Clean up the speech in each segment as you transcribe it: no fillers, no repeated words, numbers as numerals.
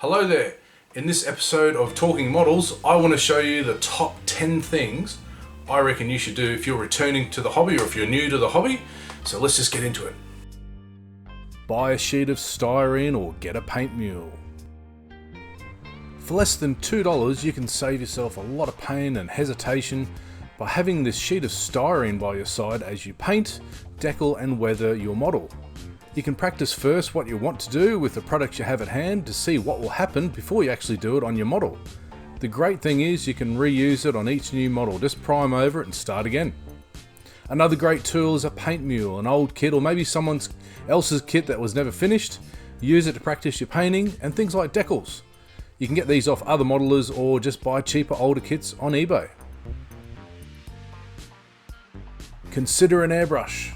Hello there. In this episode of Talking Models, I want to show you the top 10 things I reckon you should do if you're returning to the hobby or if you're new to the hobby. So let's just get into it. Buy a sheet of styrene or get a paint mule. For less than $2, you can save yourself a lot of pain and hesitation by having this sheet of styrene by your side as you paint, decal and weather your model. You can practice first what you want to do with the products you have at hand to see what will happen before you actually do it on your model. The great thing is you can reuse it on each new model, just prime over it and start again. Another great tool is a paint mule, an old kit or maybe someone else's kit that was never finished. Use it to practice your painting and things like decals. You can get these off other modelers or just buy cheaper older kits on eBay. Consider an airbrush.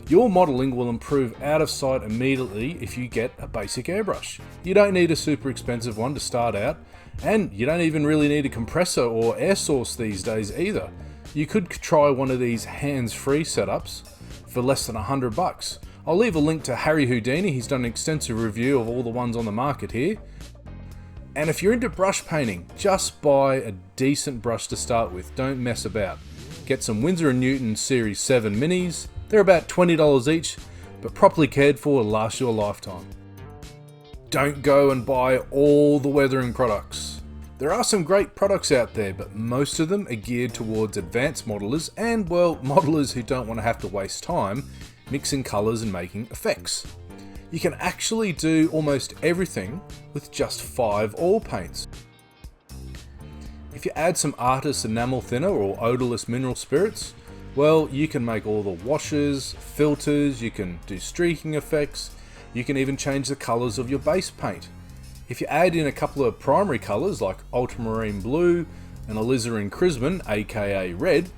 Your modelling will improve out of sight immediately if you get a basic airbrush. You don't need a super expensive one to start out, and you don't even really need a compressor or air source these days either. You could try one of these hands-free setups for less than $100. I'll leave a link to Harry Houdini. He's done an extensive review of all the ones on the market here. And if you're into brush painting, just buy a decent brush to start with. Don't mess about. Get some Winsor & Newton Series 7 minis. They're about $20 each, but properly cared for will last you a lifetime. Don't go and buy all the weathering products. There are some great products out there, but most of them are geared towards advanced modelers and, well, modelers who don't want to have to waste time mixing colours and making effects. You can actually do almost everything with just 5 oil paints. If you add some artist enamel thinner or odorless mineral spirits, well, you can make all the washes, filters, you can do streaking effects, you can even change the colours of your base paint. If you add in a couple of primary colours like ultramarine blue and alizarin crimson, aka red,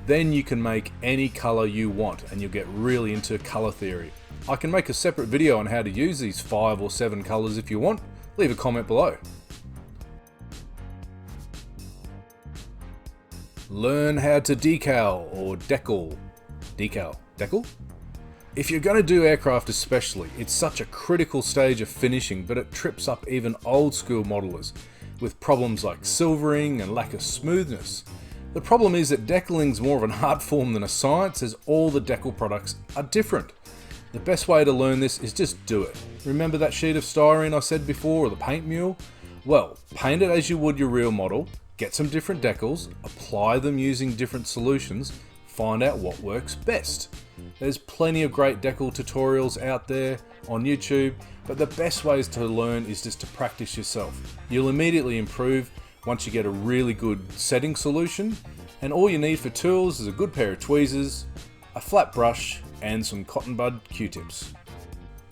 then you can make any colour you want and you'll get really into colour theory. I can make a separate video on how to use these 5 or 7 colours if you want. Leave a comment below. Learn how to decal or decal. Decal? If you're going to do aircraft especially, it's such a critical stage of finishing, but it trips up even old school modelers with problems like silvering and lack of smoothness. The problem is that decaling's more of an art form than a science, as all the decal products are different. The best way to learn this is just do it. Remember that sheet of styrene I said before, or the paint mule? Well, paint it as you would your real model, get some different decals, apply them using different solutions, find out what works best. There's plenty of great decal tutorials out there on YouTube, but the best ways to learn is just to practice yourself. You'll immediately improve once you get a really good setting solution, and all you need for tools is a good pair of tweezers, a flat brush, and some cotton bud Q-tips.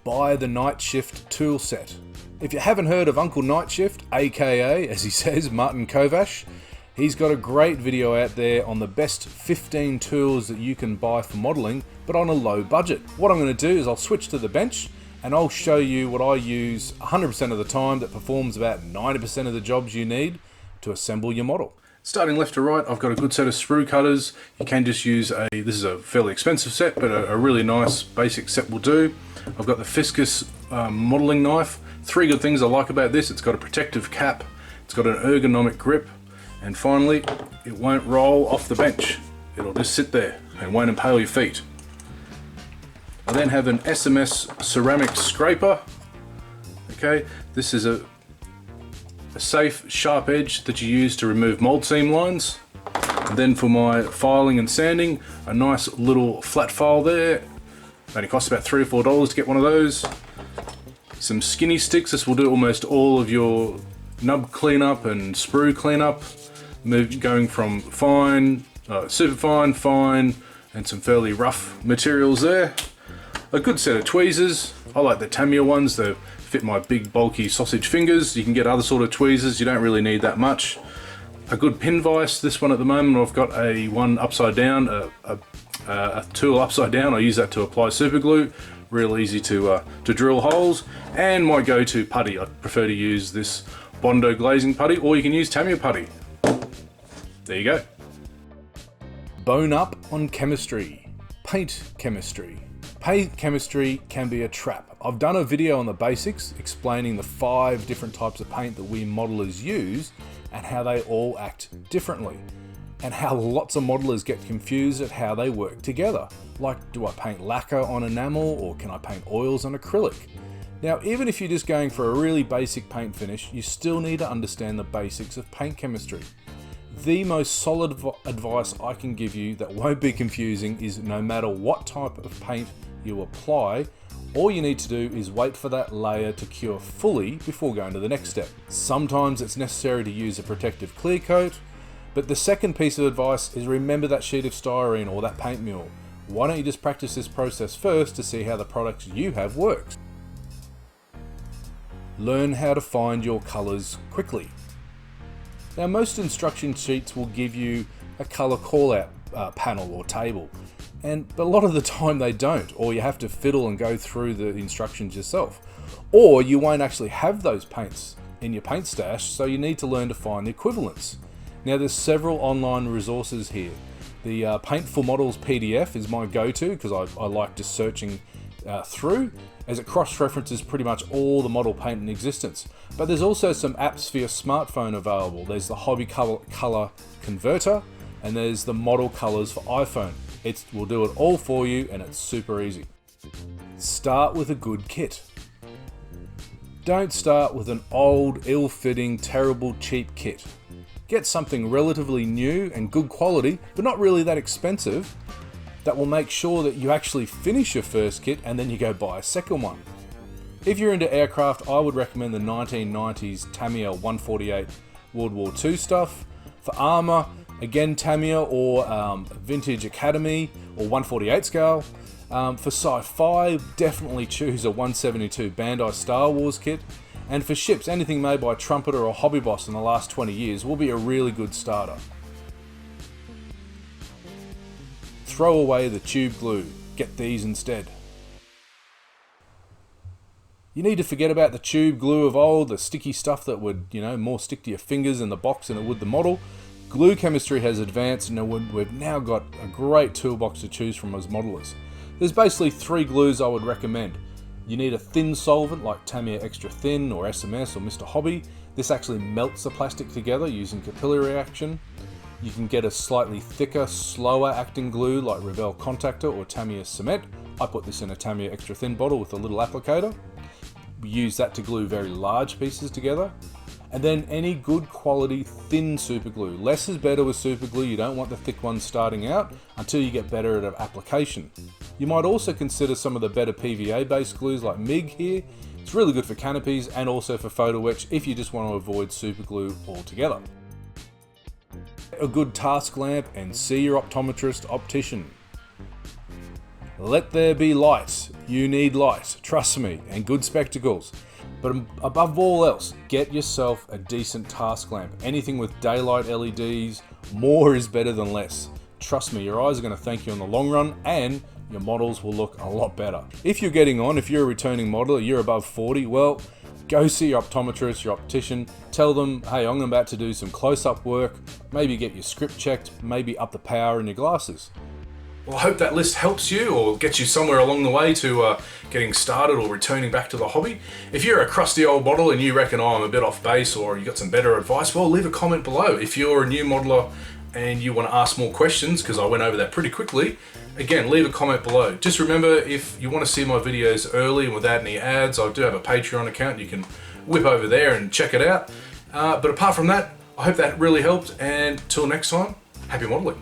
Buy the Night Shift tool set. If you haven't heard of Uncle Night Shift, aka, as he says, Martin Kovash, he's got a great video out there on the best 15 tools that you can buy for modelling, but on a low budget. What I'm going to do is I'll switch to the bench and I'll show you what I use 100% of the time that performs about 90% of the jobs you need to assemble your model. Starting left to right, I've got a good set of sprue cutters. You can just use this is a fairly expensive set, but a really nice basic set will do. I've got the Fiscus modelling knife. 3 good things I like about this: it's got a protective cap, it's got an ergonomic grip, and finally, it won't roll off the bench. It'll just sit there and won't impale your feet. I then have an SMS ceramic scraper. Okay, this is a safe, sharp edge that you use to remove mold seam lines. And then for my filing and sanding, a nice little flat file there. Only costs about $3 or $4 to get one of those. Some skinny sticks. This will do almost all of your nub cleanup and sprue cleanup. Going from fine, super fine, fine, and some fairly rough materials there. A good set of tweezers. I like the Tamiya ones. They fit my big bulky sausage fingers. You can get other sort of tweezers. You don't really need that much. A good pin vise. This one at the moment, I've got one upside down, a tool upside down. I use that to apply super glue. Real easy to drill holes. And my go-to putty. I prefer to use this Bondo glazing putty, or you can use Tamiya putty. There you go. Bone up on chemistry. Paint chemistry. Paint chemistry can be a trap. I've done a video on the basics explaining the 5 different types of paint that we modelers use and how they all act differently, and how lots of modelers get confused at how they work together. Like, do I paint lacquer on enamel, or can I paint oils on acrylic? Now, even if you're just going for a really basic paint finish, you still need to understand the basics of paint chemistry. The most solid advice I can give you that won't be confusing is no matter what type of paint you apply, all you need to do is wait for that layer to cure fully before going to the next step. Sometimes it's necessary to use a protective clear coat, but the second piece of advice is remember that sheet of styrene or that paint mule. Why don't you just practice this process first to see how the products you have works? Learn how to find your colours quickly. Now, most instruction sheets will give you a colour call-out panel or table, but a lot of the time they don't, or you have to fiddle and go through the instructions yourself. Or you won't actually have those paints in your paint stash, so you need to learn to find the equivalents. Now, there's several online resources here. The Paintful Models PDF is my go-to because I like just searching through, as it cross-references pretty much all the model paint in existence. But there's also some apps for your smartphone available. There's the Hobby Color Converter, and there's the Model Colors for iPhone. It will do it all for you, and it's super easy. Start with a good kit. Don't start with an old, ill-fitting, terrible, cheap kit. Get something relatively new and good quality, but not really that expensive, that will make sure that you actually finish your first kit and then you go buy a second one. If you're into aircraft, I would recommend the 1990s Tamiya 148 World War II stuff. For armour, again Tamiya or Vintage Academy or 148 scale. For sci-fi, definitely choose a 172 Bandai Star Wars kit. And for ships, anything made by Trumpeter or Hobby Boss in the last 20 years will be a really good starter. Throw away the tube glue, get these instead. You need to forget about the tube glue of old, the sticky stuff that would, more stick to your fingers in the box than it would the model. Glue chemistry has advanced and we've now got a great toolbox to choose from as modelers. There's basically 3 glues I would recommend. You need a thin solvent like Tamiya Extra Thin or SMS or Mr. Hobby. This actually melts the plastic together using capillary action. You can get a slightly thicker, slower acting glue like Revell Contactor or Tamiya Cement. I put this in a Tamiya Extra Thin bottle with a little applicator. We use that to glue very large pieces together. And then any good quality thin super glue. Less is better with super glue. You don't want the thick ones starting out until you get better at application. You might also consider some of the better PVA based glues like MIG here. It's really good for canopies and also for photo etch if you just want to avoid super glue altogether. A good task lamp and see your optometrist optician. Let there be light. You need light, trust me, and good spectacles. But above all else, get yourself a decent task lamp. Anything with daylight LEDs, more is better than less. Trust me, your eyes are going to thank you in the long run, and your models will look a lot better. If you're getting on, if you're a returning modeler, you're above 40, well, go see your optometrist, your optician, tell them, hey, I'm about to do some close-up work, maybe get your script checked, maybe up the power in your glasses. Well, I hope that list helps you or gets you somewhere along the way to getting started or returning back to the hobby. If you're a crusty old modeler and you reckon, oh, I'm a bit off base, or you got some better advice, well, leave a comment below. If you're a new modeler and you want to ask more questions, because I went over that pretty quickly, again, leave a comment below. Just remember, if you want to see my videos early and without any ads, I do have a Patreon account. You can whip over there and check it out. But apart from that, I hope that really helped, and till next time, happy modeling.